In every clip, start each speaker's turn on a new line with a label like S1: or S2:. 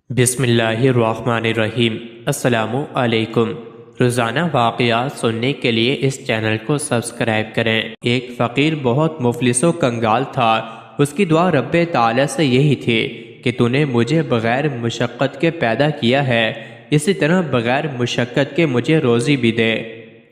S1: بسم اللہ الرحمن الرحیم۔ السلام علیکم۔ روزانہ واقعات سننے کے لیے اس چینل کو سبسکرائب کریں۔ ایک فقیر بہت مفلس و کنگال تھا۔ اس کی دعا رب تعالی سے یہی تھی کہ تو نے مجھے بغیر مشقت کے پیدا کیا ہے، اسی طرح بغیر مشقت کے مجھے روزی بھی دے۔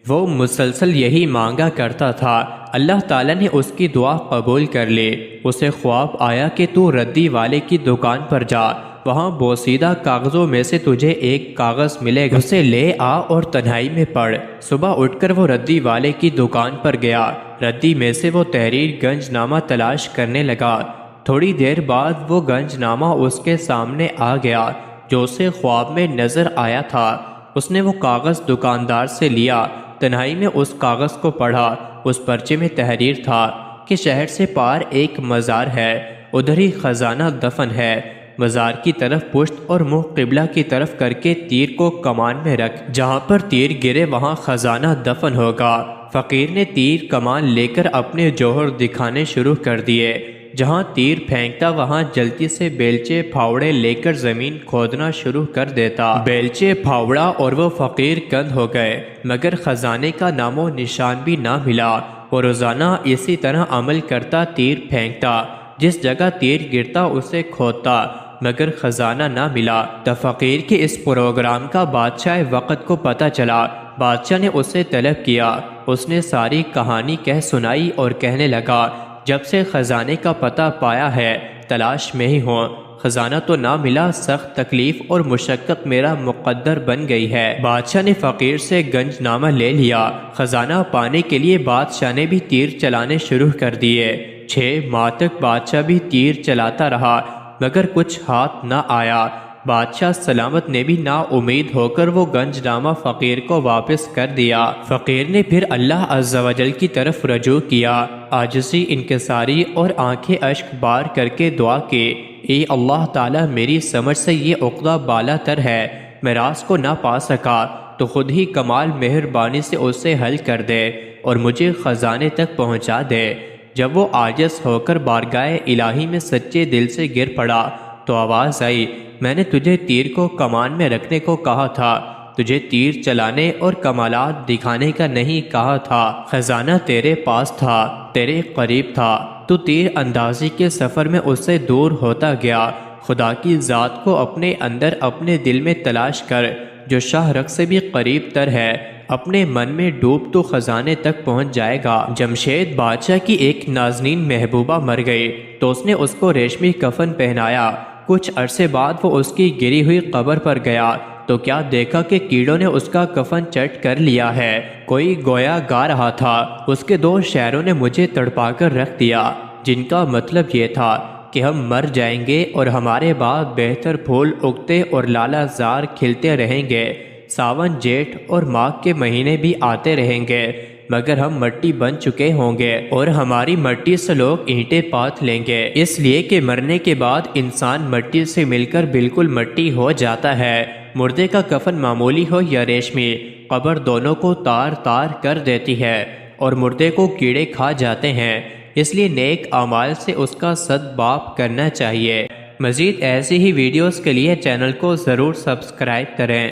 S1: وہ مسلسل یہی مانگا کرتا تھا۔ اللہ تعالیٰ نے اس کی دعا قبول کر لی۔ اسے خواب آیا کہ تو ردی والے کی دکان پر جا، وہاں بوسیدہ کاغذوں میں سے تجھے ایک کاغذ ملے گا، اسے لے آ اور تنہائی میں پڑھ۔ صبح اٹھ کر وہ ردی والے کی دکان پر گیا۔ ردی میں سے وہ تحریر گنج نامہ تلاش کرنے لگا۔ تھوڑی دیر بعد وہ گنج نامہ اس کے سامنے آ گیا جو اسے خواب میں نظر آیا تھا۔ اس نے وہ کاغذ دکاندار سے لیا، تنہائی میں اس کاغذ کو پڑھا۔ اس پرچے میں تحریر تھا کہ شہر سے پار ایک مزار ہے، ادھر ہی خزانہ دفن ہے۔ مزار کی طرف پشت اور منہ قبلہ کی طرف کر کے تیر کو کمان میں رکھ، جہاں پر تیر گرے وہاں خزانہ دفن ہوگا۔ فقیر نے تیر کمان لے کر اپنے جوہر دکھانے شروع کر دیے۔ جہاں تیر پھینکتا وہاں جلدی سے بیلچے پھاوڑے لے کر زمین کھودنا شروع کر دیتا۔ بیلچے پھاوڑا اور وہ فقیر کند ہو گئے، مگر خزانے کا نام و نشان بھی نہ ملا۔ وہ روزانہ اسی طرح عمل کرتا، تیر پھینکتا، جس جگہ تیر گرتا اسے کھودتا، مگر خزانہ نہ ملا۔ تب فقیر کے اس پروگرام کا بادشاہ وقت کو پتہ چلا۔ بادشاہ نے اسے طلب کیا۔ اس نے ساری کہانی کہہ سنائی اور کہنے لگا، جب سے خزانے کا پتہ پایا ہے تلاش میں ہی ہوں، خزانہ تو نہ ملا، سخت تکلیف اور مشقت میرا مقدر بن گئی ہے۔ بادشاہ نے فقیر سے گنج نامہ لے لیا۔ خزانہ پانے کے لیے بادشاہ نے بھی تیر چلانے شروع کر دیے۔ 6 ماہ تک بادشاہ بھی تیر چلاتا رہا، مگر کچھ ہاتھ نہ آیا۔ بادشاہ سلامت نے بھی نا امید ہو کر وہ گنج نامہ فقیر کو واپس کر دیا۔ فقیر نے پھر اللہ عز و جل کی طرف رجوع کیا، عاجزی، انکساری اور آنکھیں اشک بار کر کے دعا کی، اے اللہ تعالیٰ، میری سمجھ سے یہ عقدہ بالا تر ہے، میں راز کو نہ پا سکا، تو خود ہی کمال مہربانی سے اسے حل کر دے اور مجھے خزانے تک پہنچا دے۔ جب وہ عاجز ہو کر بارگاہ الہی میں سچے دل سے گر پڑا تو آواز آئی، میں نے تجھے تیر کو کمان میں رکھنے کو کہا تھا، تجھے تیر چلانے اور کمالات دکھانے کا نہیں کہا تھا۔ خزانہ تیرے پاس تھا، تیرے قریب تھا، تو تیر اندازی کے سفر میں اس سے دور ہوتا گیا۔ خدا کی ذات کو اپنے اندر اپنے دل میں تلاش کر، جو شاہ رخ سے بھی قریب تر ہے، اپنے من میں ڈوب تو خزانے تک پہنچ جائے گا۔ جمشید بادشاہ کی ایک نازنین محبوبہ مر گئی تو اس نے اس کو ریشمی کفن پہنایا۔ کچھ عرصے بعد وہ اس کی گری ہوئی قبر پر گیا تو کیا دیکھا کہ کیڑوں نے اس کا کفن چٹ کر لیا ہے۔ کوئی گویا گا رہا تھا، اس کے 2 شعروں نے مجھے تڑپا کر رکھ دیا، جن کا مطلب یہ تھا کہ ہم مر جائیں گے اور ہمارے بعد بہتر پھول اگتے اور لالا زار کھلتے رہیں گے۔ ساون، جیٹھ اور ماغ کے مہینے بھی آتے رہیں گے، مگر ہم مٹی بن چکے ہوں گے اور ہماری مٹی سے لوگ اینٹیں پات لیں گے، اس لیے کہ مرنے کے بعد انسان مٹی سے مل کر بالکل مٹی ہو جاتا ہے۔ مردے کا کفن معمولی ہو یا ریشمی، قبر دونوں کو تار تار کر دیتی ہے اور مردے کو کیڑے کھا جاتے ہیں، اس لیے نیک اعمال سے اس کا صدباب کرنا چاہیے۔ مزید ایسی ہی ویڈیوز کے لیے چینل کو ضرور سبسکرائب کریں۔